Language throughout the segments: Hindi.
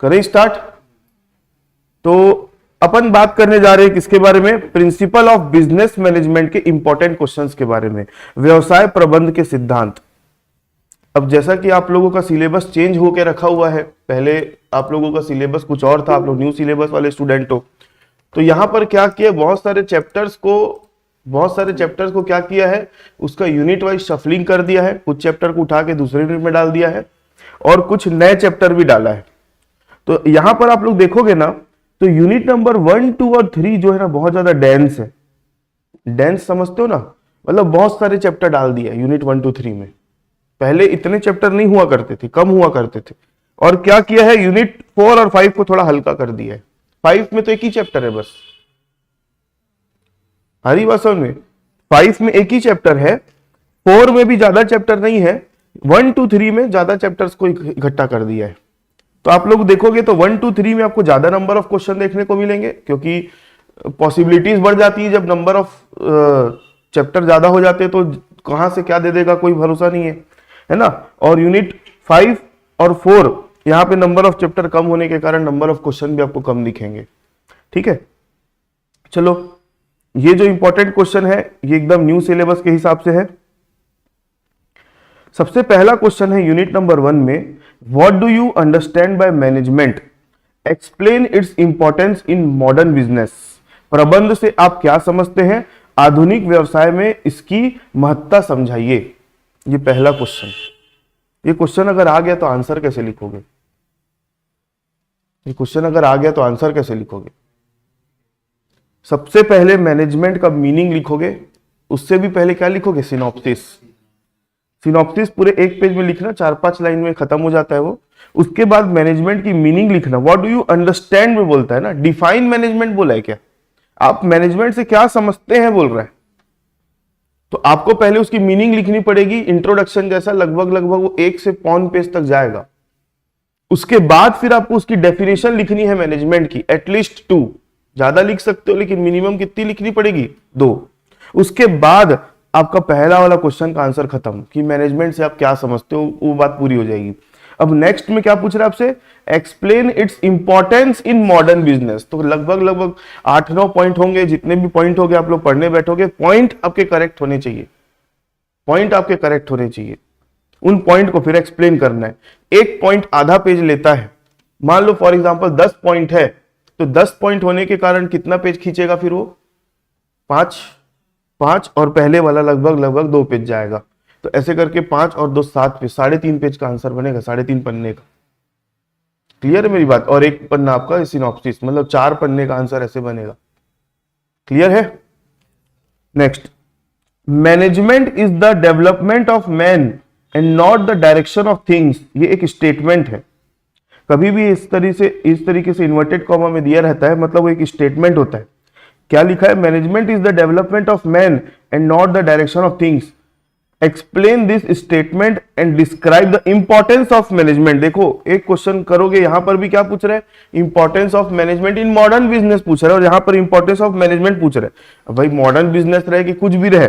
करें स्टार्ट। तो अपन बात करने जा रहे हैं किसके बारे में, प्रिंसिपल ऑफ बिजनेस मैनेजमेंट के इंपॉर्टेंट क्वेश्चंस के बारे में, व्यवसाय प्रबंध के सिद्धांत। अब जैसा कि आप लोगों का सिलेबस चेंज होकर रखा हुआ है, पहले आप लोगों का सिलेबस कुछ और था, आप लोग न्यू सिलेबस वाले स्टूडेंट हो, तो यहां पर क्या किया, बहुत सारे चैप्टर्स को क्या किया है, उसका यूनिट वाइज शफलिंग कर दिया है, कुछ चैप्टर को उठा के दूसरे यूनिट में डाल दिया है और कुछ नए चैप्टर भी डाला है। तो यहां पर आप लोग देखोगे ना, तो यूनिट नंबर 1, 2 और 3 जो है ना बहुत ज्यादा डेंस है। डेंस समझते हो ना, मतलब बहुत सारे चैप्टर डाल दिया यूनिट 1, 2, 3 में। पहले इतने चैप्टर नहीं हुआ करते थे, कम हुआ करते थे। और क्या किया है, यूनिट 4 और 5 को थोड़ा हल्का कर दिया है। 5 में तो एक ही चैप्टर है बस, हरी बात समझ में, 5 में एक ही चैप्टर है, 4 में भी ज्यादा चैप्टर नहीं है, 1, 2, 3 में ज्यादा चैप्टर्स को इकट्ठा कर दिया है। तो आप लोग देखोगे तो 1, 2, 3 में आपको ज्यादा नंबर ऑफ क्वेश्चन देखने को मिलेंगे, क्योंकि पॉसिबिलिटीज बढ़ जाती है। जब नंबर ऑफ चैप्टर ज्यादा हो जाते हैं तो कहां से क्या दे देगा कोई भरोसा नहीं है ना। और यूनिट 5 और 4 यहां पे नंबर ऑफ चैप्टर कम होने के कारण नंबर ऑफ क्वेश्चन भी आपको कम दिखेंगे। ठीक है, चलो ये जो इंपॉर्टेंट क्वेश्चन है ये एकदम न्यू सिलेबस के हिसाब से है। सबसे पहला क्वेश्चन है यूनिट नंबर 1 में, what do you understand by management, explain its importance in modern business. प्रबंध से आप क्या समझते हैं, आधुनिक व्यवसाय में इसकी महत्ता समझाइए। ये पहला क्वेश्चन। ये क्वेश्चन अगर आ गया तो आंसर कैसे लिखोगे, ये क्वेश्चन अगर आ गया तो आंसर कैसे लिखोगे। सबसे पहले मैनेजमेंट का मीनिंग लिखोगे, उससे भी पहले क्या लिखोगे, सिनॉप्सिस। सिनॉप्सिस पूरे एक पेज में लिखना, 4-5 लाइन में खत्म हो जाता है वो। उसके बाद मैनेजमेंट की मीनिंग लिखना, व्हाट डू यू अंडरस्टैंड में बोलता है ना, डिफाइन मैनेजमेंट बोला है क्या, आप मैनेजमेंट से क्या समझते हैं बोल रहा है। तो आपको पहले उसकी मीनिंग लिखनी पड़ेगी, इंट्रोडक्शन जैसा, लगभग वो 1 से पौन पेज तक जाएगा। उसके बाद फिर आपको उसकी डेफिनेशन लिखनी है मैनेजमेंट की, एटलीस्ट 2, ज्यादा लिख सकते हो लेकिन मिनिमम कितनी लिखनी पड़ेगी, 2। उसके बाद आपका पहला वाला क्वेश्चन का आंसर खत्म कि मैनेजमेंट से आप क्या समझते हो, वो बात पूरी हो जाएगी। अब नेक्स्ट में क्या पूछ रहा है आपसे, explain its importance in modern business. तो लगभग 8-9 पॉइंट होंगे, जितने भी पॉइंट होंगे आप लोग पढ़ने बैठोगे, पॉइंट आपके करेक्ट होने चाहिए, पॉइंट आपके करेक्ट होने चाहिए। उन पॉइंट को फिर एक्सप्लेन करना है। एक पॉइंट आधा पेज लेता है, मान लो फॉर एग्जांपल 10 पॉइंट है, तो 10 पॉइंट होने के कारण कितना पेज खींचेगा फिर वो, 5 और पहले वाला लगभग 2 पेज जाएगा। तो ऐसे करके 5 और 2 7 पेज, 3.5 पेज का आंसर बनेगा, 3.5 पन्ने का। क्लियर है मेरी बात। और एक पन्ना आपका सिनॉप्सिस, मतलब 4 पन्ने का आंसर ऐसे बनेगा। क्लियर है। Next, management is the development of man and not the direction of things. ये एक स्टेटमेंट है, कभी भी इस तरीके से इन्वर्टेड कॉमा में दिया रहता है, मतलब वो एक स्टेटमेंट होता है। क्या लिखा है, management is the development of man and not the direction of things, explain this statement and describe the importance of management. देखो एक क्वेश्चन करोगे, यहां पर भी क्या पूछ रहे हैं, importance of management in modern business पूछ रहे हैं, और यहां पर इंपॉर्टेंस ऑफ मैनेजमेंट पूछ रहे हैं। अब भाई मॉडर्न बिजनेस रहे कि कुछ भी रहे,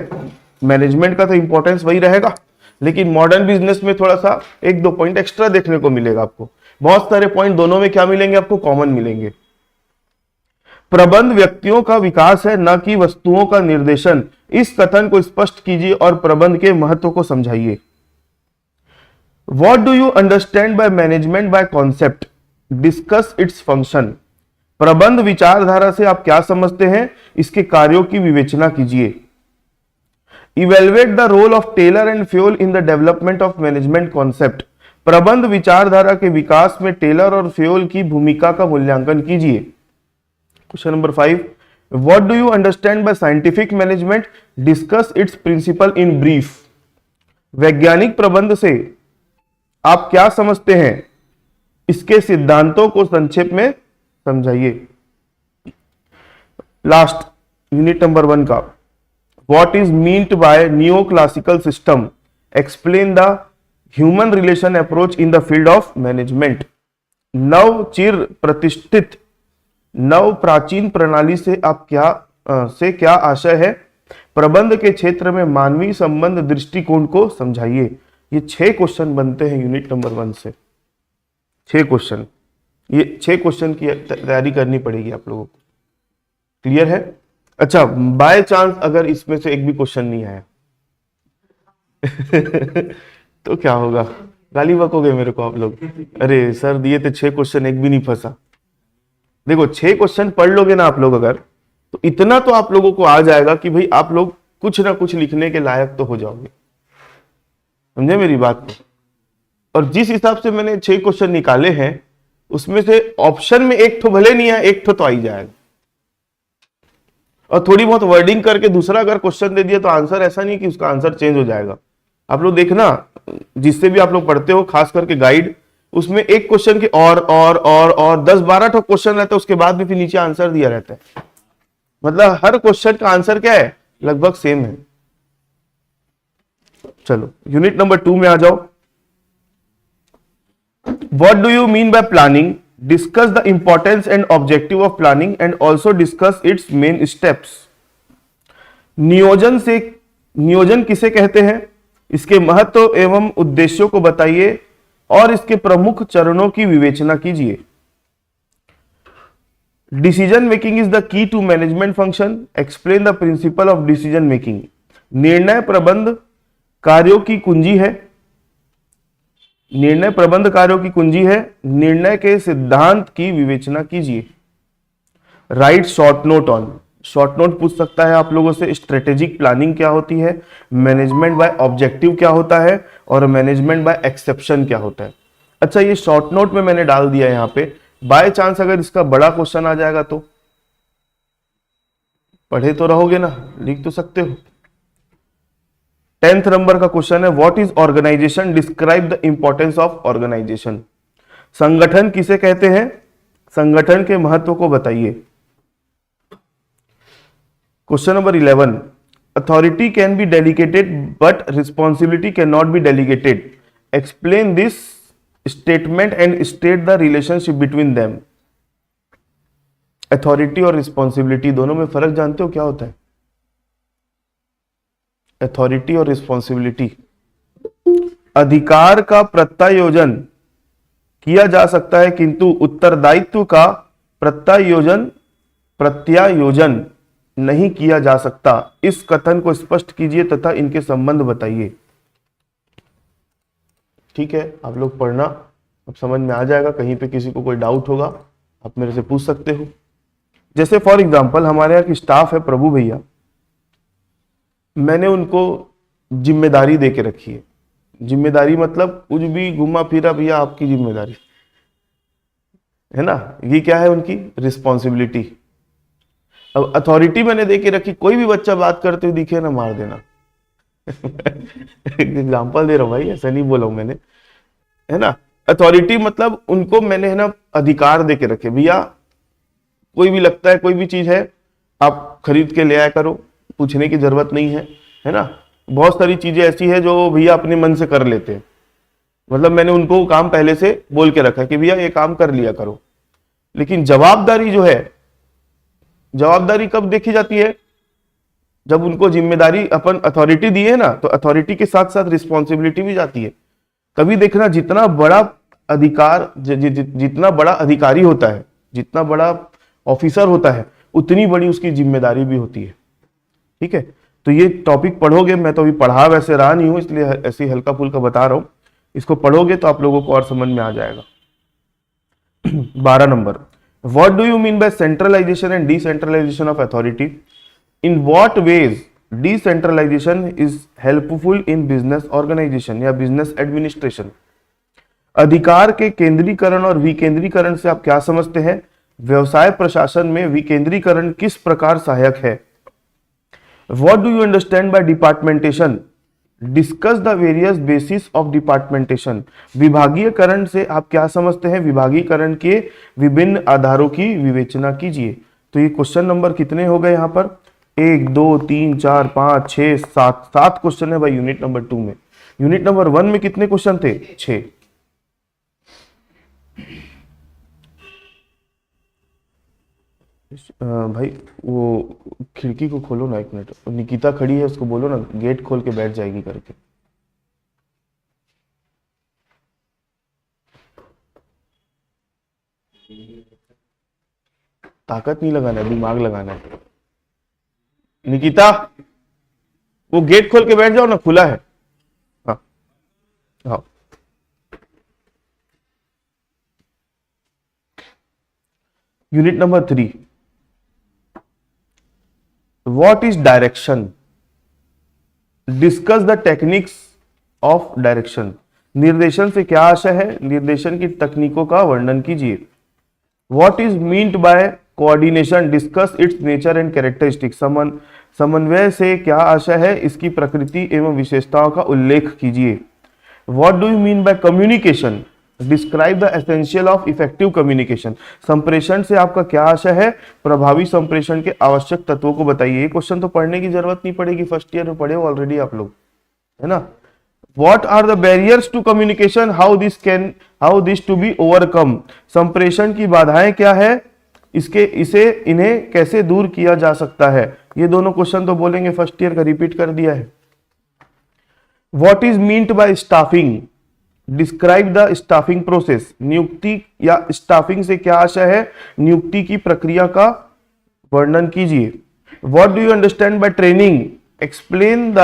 मैनेजमेंट का तो इंपॉर्टेंस वही रहेगा, लेकिन मॉडर्न बिजनेस में थोड़ा सा 1-2 पॉइंट एक्स्ट्रा देखने को मिलेगा आपको। बहुत सारे पॉइंट दोनों में क्या मिलेंगे आपको, कॉमन मिलेंगे। प्रबंध व्यक्तियों का विकास है, न कि वस्तुओं का निर्देशन। इस कथन को स्पष्ट कीजिए और प्रबंध के महत्व को समझाइए। What do you understand by management by concept, discuss its function. प्रबंध विचारधारा से आप क्या समझते हैं, इसके कार्यों की विवेचना कीजिए। Evaluate the role of Taylor and Fayol in the development of management concept. प्रबंध विचारधारा के विकास में टेलर और फ्यूल की भूमिका का मूल्यांकन कीजिए। Question number 5, what do you understand by scientific management, discuss its principle in brief. वैज्ञानिक प्रबंध से आप क्या समझते हैं, इसके सिद्धांतों को संक्षेप में समझाइए। लास्ट यूनिट नंबर 1 का, what is meant by new classical system, explain the human relation approach in the field of management. नव चिर प्रतिष्ठित नव प्राचीन प्रणाली से आप क्या आशय है, प्रबंध के क्षेत्र में मानवीय संबंध दृष्टिकोण को समझाइए। ये 6 क्वेश्चन बनते हैं यूनिट नंबर 1 से, 6 क्वेश्चन। ये 6 क्वेश्चन की तैयारी करनी पड़ेगी आप लोगों को। क्लियर है? अच्छा, बाय चांस अगर इसमें से एक भी क्वेश्चन नहीं आया तो क्या होगा? गाली बकोगे मेरे को आप लोग, अरे सर दिए थे 6 क्वेश्चन एक भी नहीं फंसा। देखो 6 क्वेश्चन पढ़ लोगे ना आप लोग अगर, तो इतना तो आप लोगों को आ जाएगा कि भाई आप लोग कुछ ना कुछ लिखने के लायक तो हो जाओगे। समझे मेरी बात को? और जिस हिसाब से मैंने 6 क्वेश्चन निकाले हैं उसमें से ऑप्शन में एक तो भले नहीं है, एक तो आ ही जाएगा। और थोड़ी बहुत वर्डिंग करके दूसरा अगर क्वेश्चन दे दिया तो आंसर ऐसा नहीं कि उसका आंसर चेंज हो जाएगा। आप लोग देखना, जिससे भी आप लोग पढ़ते हो खास करके गाइड, उसमें एक क्वेश्चन के और 10-12 ठो क्वेश्चन रहता है, उसके बाद भी फिर नीचे आंसर दिया रहता है। मतलब हर क्वेश्चन का आंसर क्या है? लगभग सेम है। चलो यूनिट नंबर 2 में आ जाओ। What do you mean bye planning? Discuss the importance and objective of planning and also discuss it's main steps. नियोजन किसे कहते हैं? इसके महत्व एवं उद्देश्यों को बताइए और इसके प्रमुख चरणों की विवेचना कीजिए। Decision making is the key to management function. Explain the principle of decision making. निर्णय प्रबंध कार्यों की कुंजी है। निर्णय प्रबंध कार्यों की कुंजी है। निर्णय के सिद्धांत की विवेचना कीजिए। Right short note on. Short note पूछ सकता है आप लोगों से। स्ट्रेटेजिक प्लानिंग क्या होती है, मैनेजमेंट बाय ऑब्जेक्टिव क्या होता है, और मैनेजमेंट बाय एक्सेप्शन क्या होता है। अच्छा, ये शॉर्ट नोट में मैंने डाल दिया यहां पे। बाय चांस अगर इसका बड़ा क्वेश्चन आ जाएगा तो पढ़े तो रहोगे ना, लिख तो सकते हो। 10th नंबर का क्वेश्चन है, what is organisation? Describe the importance of organisation. संगठन किसे कहते हैं? संगठन के महत्व को बताइए। Question number 11, authority can be delegated but responsibility can not be delegated. Explain this statement and state the relationship between them. Authority और रिस्पॉन्सिबिलिटी दोनों में फर्क जानते हो क्या होता है? अथॉरिटी और रिस्पॉन्सिबिलिटी, अधिकार का प्रत्यायोजन किया जा सकता है किंतु उत्तरदायित्व का प्रत्यायोजन नहीं किया जा सकता। इस कथन को स्पष्ट कीजिए तथा इनके संबंध बताइए। ठीक है, आप लोग पढ़ना, अब समझ में आ जाएगा। कहीं पे किसी को कोई डाउट होगा आप मेरे से पूछ सकते हो। जैसे फॉर एग्जांपल हमारे यहाँ की स्टाफ है प्रभु भैया, मैंने उनको जिम्मेदारी दे के रखी है। जिम्मेदारी मतलब कुछ भी घुमा फिरा भैया आपकी जिम्मेदारी है ना, ये क्या है उनकी रिस्पॉन्सिबिलिटी। अब अथॉरिटी मैंने दे के रखी, कोई भी बच्चा बात करते हुए दिखे ना मार देना। एग्जाम्पल दे रहा हूं भाई, ऐसा नहीं बोला हूं मैंने, है ना। अथॉरिटी मतलब उनको मैंने है ना अधिकार दे के रखे, भैया कोई भी लगता है कोई भी चीज है आप खरीद के ले आया करो, पूछने की जरूरत नहीं है ना। बहुत सारी चीजें ऐसी है जो भैया अपने मन से कर लेते हैं, मतलब मैंने उनको काम पहले से बोल के रखा है कि भैया ये काम कर लिया करो। लेकिन जवाबदारी जो है, जवाबदारी कब देखी जाती है? जब उनको जिम्मेदारी अपन अथॉरिटी दी है ना, तो अथॉरिटी के साथ साथ रिस्पॉन्सिबिलिटी भी जाती है। कभी देखना जितना बड़ा अधिकार जितना बड़ा अधिकारी होता है, जितना बड़ा ऑफिसर होता है, उतनी बड़ी उसकी जिम्मेदारी भी होती है। ठीक है, तो ये टॉपिक पढ़ोगे, मैं तो अभी पढ़ा वैसे रहा नहीं हूं इसलिए ऐसे हल्का फुल्का बता रहा हूं। इसको पढ़ोगे तो आप लोगों को और समझ में आ जाएगा। 12 number, what do you mean by centralisation and decentralisation of authority? In what ways decentralisation is helpful in business organisation या बिजनेस एडमिनिस्ट्रेशन? अधिकार के केंद्रीकरण और विकेंद्रीकरण से आप क्या समझते हैं? व्यवसाय प्रशासन में विकेंद्रीकरण किस प्रकार सहायक है? What do you understand by departmentation? Discuss the various basis of departmentation. विभागीयकरण से आप क्या समझते हैं? विभागीकरण के विभिन्न आधारों की विवेचना कीजिए। तो ये क्वेश्चन नंबर कितने हो गए यहाँ पर? 1 2 3 4 5 6 7 क्वेश्चन है भाई यूनिट नंबर 2 में। यूनिट नंबर 1 में कितने क्वेश्चन थे? 6। भाई वो खिड़की को खोलो ना, 1 मिनट। निकिता खड़ी है, उसको बोलो ना गेट खोल के बैठ जाएगी करके। ताकत नहीं लगाना है, दिमाग लगाना है। निकिता, वो गेट खोल के बैठ जाओ ना, खुला है। हाँ हाँ। Unit number 3, what is direction? Discuss the techniques of direction. निर्देशन से क्या आशय है? निर्देशन की तकनीकों का वर्णन कीजिए। What is meant by coordination? Discuss it's nature and characteristic. समन्वय से क्या आशय है? इसकी प्रकृति एवं विशेषताओं का उल्लेख कीजिए। What do you mean by communication? Describe the essential of effective communication. संप्रेषण से आपका क्या आशय है? प्रभावी संप्रेषण के आवश्यक तत्वों को बताइए। ये क्वेश्चन तो पढ़ने की जरूरत नहीं पड़ेगी, फर्स्ट ईयर में पढ़े हो ऑलरेडी आप लोग, है ना। What are the barriers to communication? How this to be overcome? संप्रेषण की बाधाएं क्या है? इन्हें कैसे दूर किया जा सकता है? ये दोनों क्वेश्चन तो बोलेंगे, फर्स्ट ईयर का रिपीट कर दिया है। What is meant by staffing? Describe the staffing process. नियुक्ति या स्टाफिंग से क्या आशय है? नियुक्ति की प्रक्रिया का वर्णन कीजिए। What do you understand by training? Explain the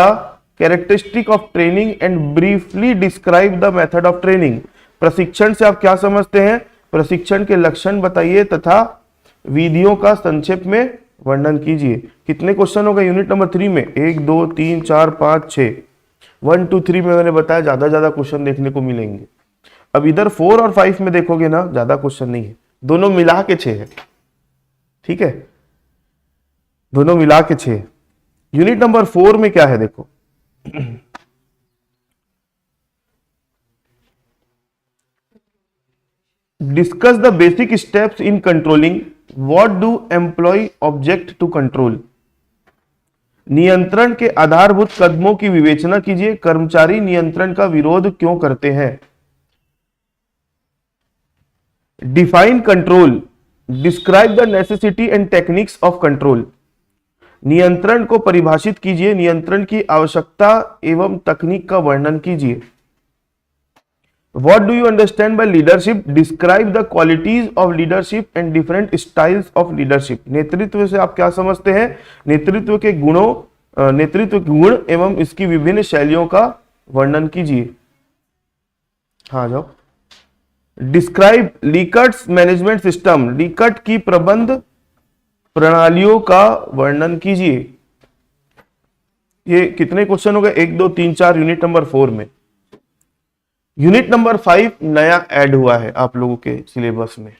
characteristic of training and briefly describe the method of training. प्रशिक्षण से आप क्या समझते हैं? प्रशिक्षण के लक्षण बताइए तथा विधियों का संक्षेप में वर्णन कीजिए। कितने क्वेश्चन हो गए यूनिट नंबर 3 में? 1 2 3 4 5 6। 1 2 3 में मैंने बताया ज्यादा क्वेश्चन देखने को मिलेंगे। अब इधर 4 और 5 में देखोगे ना, ज्यादा क्वेश्चन नहीं है, दोनों मिला के 6 है। ठीक है, दोनों मिला के 6। यूनिट नंबर 4 में क्या है देखो, discuss the basic steps in controlling. What do employ object to control? नियंत्रण के आधारभूत कदमों की विवेचना कीजिए। कर्मचारी नियंत्रण का विरोध क्यों करते हैं? Define control. Describe the necessity and techniques of control. नियंत्रण को परिभाषित कीजिए। नियंत्रण की आवश्यकता एवं तकनीक का वर्णन कीजिए। What do you understand by leadership? Describe the qualities of leadership and different styles of leadership. नेतृत्व से आप क्या समझते हैं? नेतृत्व के गुणों, नेतृत्व के गुण एवं इसकी विभिन्न शैलियों का वर्णन कीजिए। हाँ जाओ। Describe Likert's management system. Likert की प्रबंध प्रणालियों का वर्णन कीजिए। ये कितने क्वेश्चन हो गए? 1 2 3 4 यूनिट नंबर 4 में। यूनिट नंबर 5 नया ऐड हुआ है आप लोगों के सिलेबस में।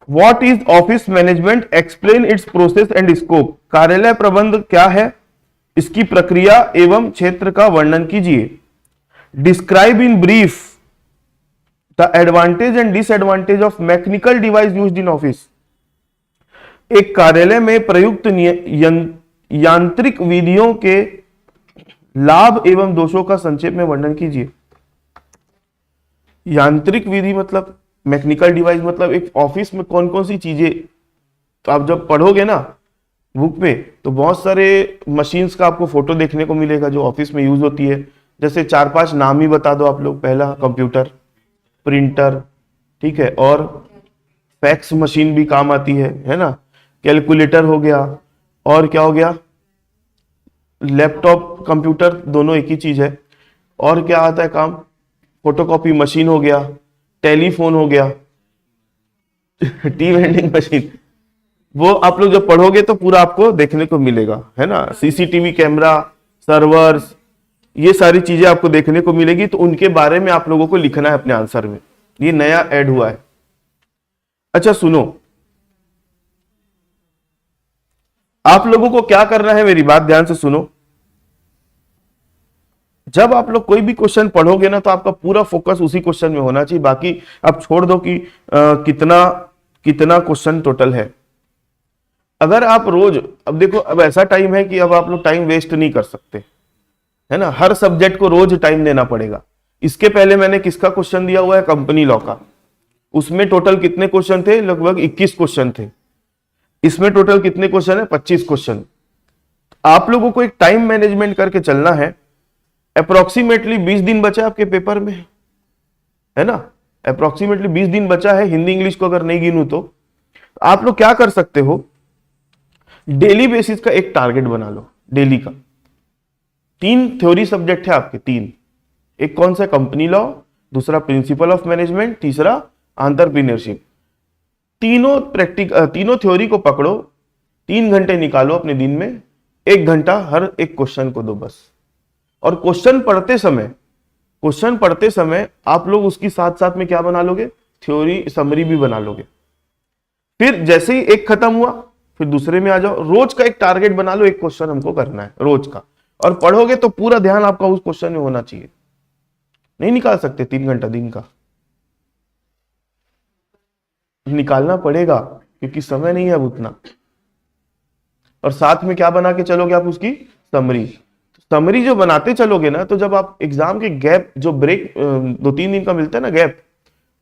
What is office management? Explain it's process and scope. कार्यालय प्रबंध क्या है? इसकी प्रक्रिया एवं क्षेत्र का वर्णन कीजिए। Describe in brief the advantage and disadvantage of mechanical device used in office. एक कार्यालय में प्रयुक्त यांत्रिक विधियों के लाभ एवं दोषों का संक्षेप में वर्णन कीजिए। यांत्रिक विधि मतलब मैकेनिकल डिवाइस मतलब एक ऑफिस में कौन कौन सी चीजें, तो आप जब पढ़ोगे ना बुक में तो बहुत सारे मशीन्स का आपको फोटो देखने को मिलेगा जो ऑफिस में यूज होती है। जैसे 4-5 नाम ही बता दो आप लोग। पहला कंप्यूटर, प्रिंटर, ठीक है, और फैक्स मशीन भी काम आती है ना। कैलकुलेटर हो गया, और क्या हो गया? लैपटॉप, कंप्यूटर दोनों एक ही चीज है। और क्या आता है काम? फोटोकॉपी मशीन हो गया, टेलीफोन हो गया, टी वेंडिंग मशीन। वो आप लोग जब पढ़ोगे तो पूरा आपको देखने को मिलेगा, है ना। सीसीटीवी कैमरा, सर्वर्स, ये सारी चीजें आपको देखने को मिलेगी। तो उनके बारे में आप लोगों को लिखना है अपने आंसर में। ये नया ऐड हुआ है। अच्छा सुनो, आप लोगों को क्या करना है, मेरी बात ध्यान से सुनो। जब आप लोग कोई भी क्वेश्चन पढ़ोगे ना तो आपका पूरा फोकस उसी क्वेश्चन में होना चाहिए। बाकी आप छोड़ दो कि कितना कितना क्वेश्चन टोटल है। अगर आप रोज, अब देखो अब ऐसा टाइम है कि अब आप लोग टाइम वेस्ट नहीं कर सकते, है ना। हर सब्जेक्ट को रोज टाइम देना पड़ेगा। इसके पहले मैंने किसका क्वेश्चन दिया हुआ है? कंपनी लॉ का। उसमें टोटल कितने क्वेश्चन थे? लगभग 21 क्वेश्चन थे। इसमें टोटल कितने क्वेश्चन है? 25 क्वेश्चन। आप लोगों को एक टाइम मैनेजमेंट करके चलना है। अप्रोक्सीमेटली 20 दिन बचे आपके पेपर में, है ना। अप्रोक्सीमेटली 20 दिन बचा है हिंदी इंग्लिश को अगर नहीं गिनूं तो आप लोग क्या कर सकते हो, डेली बेसिस का एक टारगेट बना लो डेली का। 3 थ्योरी सब्जेक्ट है आपके, 3। एक कौन सा, कंपनी लॉ, दूसरा प्रिंसिपल ऑफ मैनेजमेंट, तीसरा एंटरप्रेन्योरशिप। तीनों थ्योरी को पकड़ो, 3 घंटे निकालो अपने दिन में, 1 घंटा हर एक क्वेश्चन को दो बस। और क्वेश्चन पढ़ते समय आप लोग उसकी साथ साथ में क्या बना लोगे, थ्योरी समरी भी बना लोगे। फिर जैसे ही एक खत्म हुआ फिर दूसरे में आ जाओ। रोज का एक टारगेट बना लो, एक क्वेश्चन हमको करना है रोज का, और पढ़ोगे तो पूरा ध्यान आपका उस क्वेश्चन में होना चाहिए। नहीं निकाल सकते 3 घंटा दिन का, निकालना पड़ेगा क्योंकि समय नहीं है अब उतना। और साथ में क्या बना के चलोगे आप, उसकी समरी। समरी जो बनाते चलोगे ना, तो जब आप एग्जाम के गैप जो ब्रेक 2-3 दिन का मिलता है ना गैप,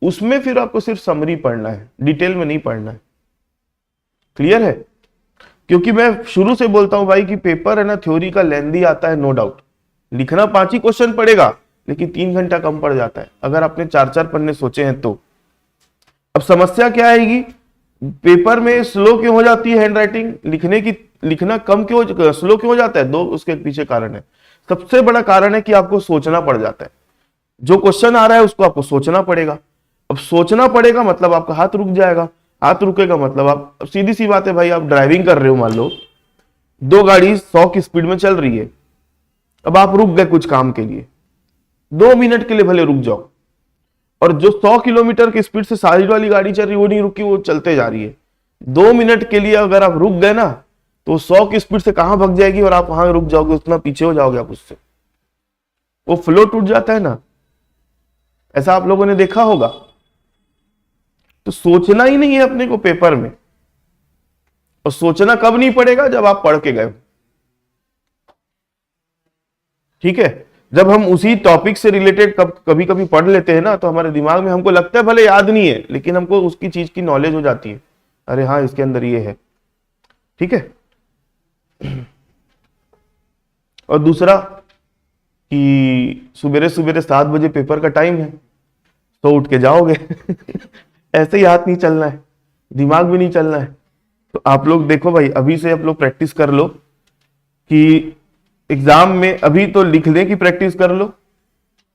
उसमें फिर आपको सिर्फ समरी पढ़ना है, डिटेल में नहीं पढ़ना है। क्लियर है? क्योंकि मैं शुरू से बोलता हूं भाई कि पेपर है ना थ्योरी का लेंदी आता है, नो डाउट। लिखना 5 ही क्वेश्चन पड़ेगा, लेकिन 3 घंटा कम पड़ जाता है अगर आपने 4-4 पन्ने सोचे हैं तो। अब समस्या क्या आएगी, पेपर में स्लो क्यों हो जाती है हैंडराइटिंग, लिखना कम क्यों, स्लो क्यों हो जाता है? 2 उसके पीछे कारण है। सबसे बड़ा कारण है कि आपको सोचना पड़ जाता है। जो क्वेश्चन आ रहा है उसको आपको सोचना पड़ेगा। अब सोचना पड़ेगा मतलब आपका हाथ रुक जाएगा। हाथ रुकेगा मतलब आप, सीधी सी बात है भाई, आप ड्राइविंग कर रहे हो, मान लो 2 गाड़ी 100 की स्पीड में चल रही है। अब आप रुक गए कुछ काम के लिए, 2 मिनट के लिए भले रुक जाओ, और जो 100 किलोमीटर की स्पीड से साइड वाली गाड़ी चल रही है वो नहीं रुकी, वो चलते जा रही है। 2 मिनट के लिए अगर आप रुक गए ना, तो 100 की स्पीड से कहां भग जाएगी और आप वहां रुक जाओगे, उतना पीछे हो जाओगे आप उससे। वो फ्लो टूट जाता है ना, ऐसा आप लोगों ने देखा होगा। तो सोचना ही नहीं है अपने को पेपर में। और सोचना कब नहीं पड़ेगा, जब आप पढ़ के गए। ठीक है? जब हम उसी टॉपिक से रिलेटेड कभी कभी पढ़ लेते हैं ना, तो हमारे दिमाग में, हमको लगता है भले याद नहीं है, लेकिन हमको उसकी चीज की नॉलेज हो जाती है, अरे हाँ इसके अंदर ये है। ठीक है? और दूसरा कि सुबेरे सुबेरे 7 बजे पेपर का टाइम है, तो उठ के जाओगे। ऐसे ही हाथ नहीं चलना है, दिमाग भी नहीं चलना है। तो आप लोग देखो भाई, अभी से आप लोग प्रैक्टिस कर लो कि एग्जाम में, अभी तो लिखने की प्रैक्टिस कर लो,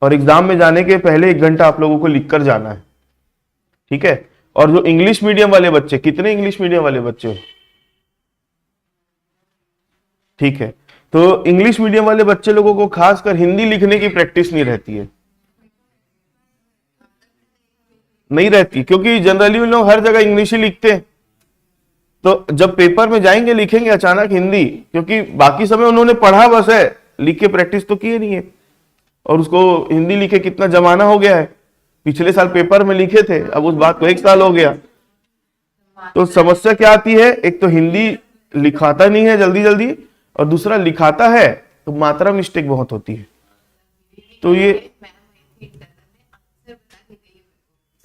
और एग्जाम में जाने के पहले 1 घंटा आप लोगों को लिख कर जाना है। ठीक है? और जो इंग्लिश मीडियम वाले बच्चे, कितने इंग्लिश मीडियम वाले बच्चे हो? ठीक है, तो इंग्लिश मीडियम वाले बच्चे लोगों को खासकर हिंदी लिखने की प्रैक्टिस नहीं रहती है, नहीं रहती, क्योंकि जनरली उन लोग हर जगह इंग्लिश ही लिखते हैं। तो जब पेपर में जाएंगे लिखेंगे अचानक हिंदी, क्योंकि बाकी समय उन्होंने पढ़ा बस है, लिख के प्रैक्टिस तो किए नहीं है। और उसको हिंदी लिखे कितना जमाना हो गया है, पिछले साल पेपर में लिखे थे, अब उस बात को 1 साल हो गया। तो समस्या क्या आती है, एक तो हिंदी लिखाता नहीं है जल्दी जल्दी, और दूसरा लिखाता है तो मात्रा मिस्टेक बहुत होती है। तो ये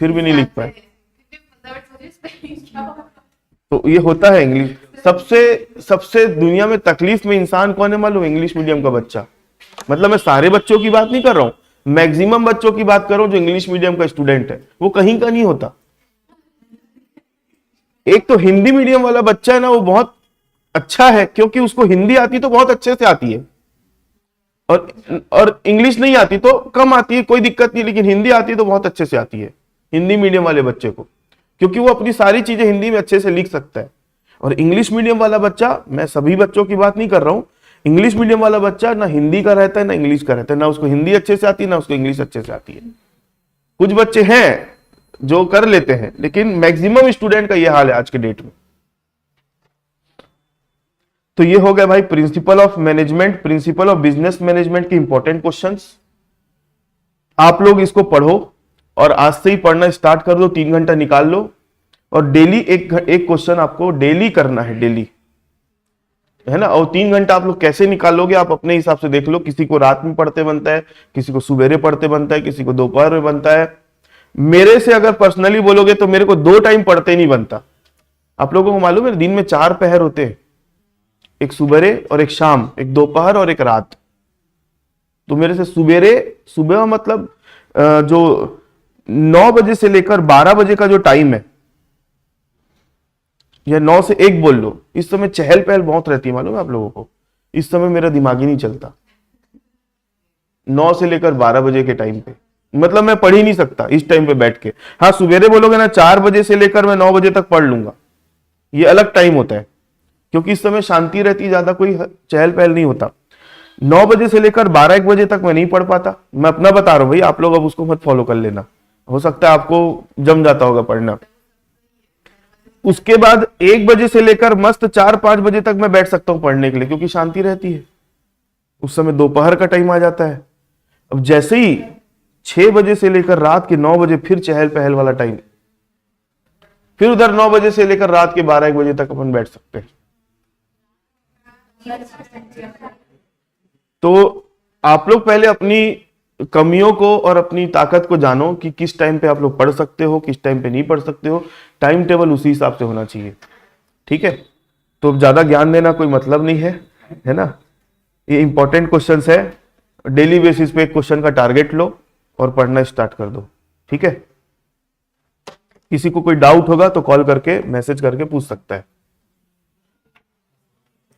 फिर भी नहीं लिख पाए, तो ये होता है इंग्लिश। सबसे दुनिया में तकलीफ में इंसान कौन है मालूम? इंग्लिश मीडियम का बच्चा। मतलब मैं सारे बच्चों की बात नहीं कर रहा हूं, मैक्सिमम बच्चों की बात कर रहा हूं जो इंग्लिश मीडियम का स्टूडेंट है, वो कहीं का नहीं होता। एक तो हिंदी मीडियम वाला बच्चा है ना, वो बहुत अच्छा है, क्योंकि उसको हिंदी आती तो बहुत अच्छे से आती है, और इंग्लिश नहीं आती तो कम आती है, कोई दिक्कत नहीं, लेकिन हिंदी आती तो बहुत अच्छे से आती है हिंदी मीडियम वाले बच्चे को, क्योंकि वो अपनी सारी चीजें हिंदी में अच्छे से लिख सकता है। और इंग्लिश मीडियम वाला बच्चा, मैं सभी बच्चों की बात नहीं कर रहा हूं, इंग्लिश मीडियम वाला बच्चा ना हिंदी का रहता है ना इंग्लिश का रहता है, ना उसको हिंदी अच्छे से आती है ना उसको इंग्लिश अच्छे से आती है। कुछ बच्चे हैं जो कर लेते हैं, लेकिन मैक्सिमम स्टूडेंट का यह हाल है आज के डेट में। तो ये हो गया भाई principle of management, principle of business management के इंपॉर्टेंट क्वेश्चंस। आप लोग इसको पढ़ो, और आज से ही पढ़ना स्टार्ट कर दो, 3 घंटा निकाल लो, और डेली एक क्वेश्चन आपको डेली करना है, डेली, है ना। और 3 घंटा आप लोग कैसे निकालोगे आप अपने हिसाब से देख लो। किसी को रात में पढ़ते बनता है, किसी को सुबेरे पढ़ते बनता है, किसी को दोपहर में बनता है। मेरे से अगर पर्सनली बोलोगे तो मेरे को 2 टाइम पढ़ते नहीं बनता। आप लोगों को मालूम है दिन में 4 पहर होते हैं, एक सुबेरे और एक शाम, एक दोपहर और एक रात। तो मेरे से सुबेरे, सुबह मतलब जो 9 बजे से लेकर 12 बजे का जो टाइम है, या 9 से 1 बोल लो, इस समय चहल पहल बहुत रहती है, मालूम है आप लोगों को। इस समय मेरा दिमाग ही नहीं चलता 9 से लेकर 12 बजे के टाइम पे, मतलब मैं पढ़ ही नहीं सकता इस टाइम पे बैठ के। हाँ सवेरे बोलोगे ना 4 बजे से लेकर मैं 9 बजे तक पढ़ लूंगा, ये अलग टाइम होता है, क्योंकि इस समय शांति रहती, ज्यादा कोई चहल पहल नहीं होता। 9 बजे से लेकर 12-1 बजे तक मैं नहीं पढ़ पाता। मैं अपना बता रहा हूं भाई, आप लोग अब उसको मत फॉलो कर लेना, हो सकता है आपको जम जाता होगा पढ़ना। उसके बाद 1 बजे से लेकर मस्त 4-5 बजे तक मैं बैठ सकता हूं पढ़ने के लिए, क्योंकि शांति रहती है। उस समय दोपहर का टाइम आ जाता है। अब जैसे ही 6 बजे से लेकर रात के 9 बजे फिर चहल पहल वाला टाइम, फिर उधर 9 बजे से लेकर रात के 12-1 बजे तक अपन बैठ सकते हैं। तो आप लोग पहले अपनी कमियों को और अपनी ताकत को जानो कि किस टाइम पे आप लोग पढ़ सकते हो, किस टाइम पे नहीं पढ़ सकते हो। टाइम टेबल उसी हिसाब से होना चाहिए, ठीक है। तो ज्यादा ज्ञान देना कोई मतलब नहीं है ना। ये इंपॉर्टेंट क्वेश्चंस है, डेली बेसिस पे एक क्वेश्चन का टारगेट लो और पढ़ना स्टार्ट कर दो, ठीक है। किसी को कोई डाउट होगा तो कॉल करके मैसेज करके पूछ सकता है।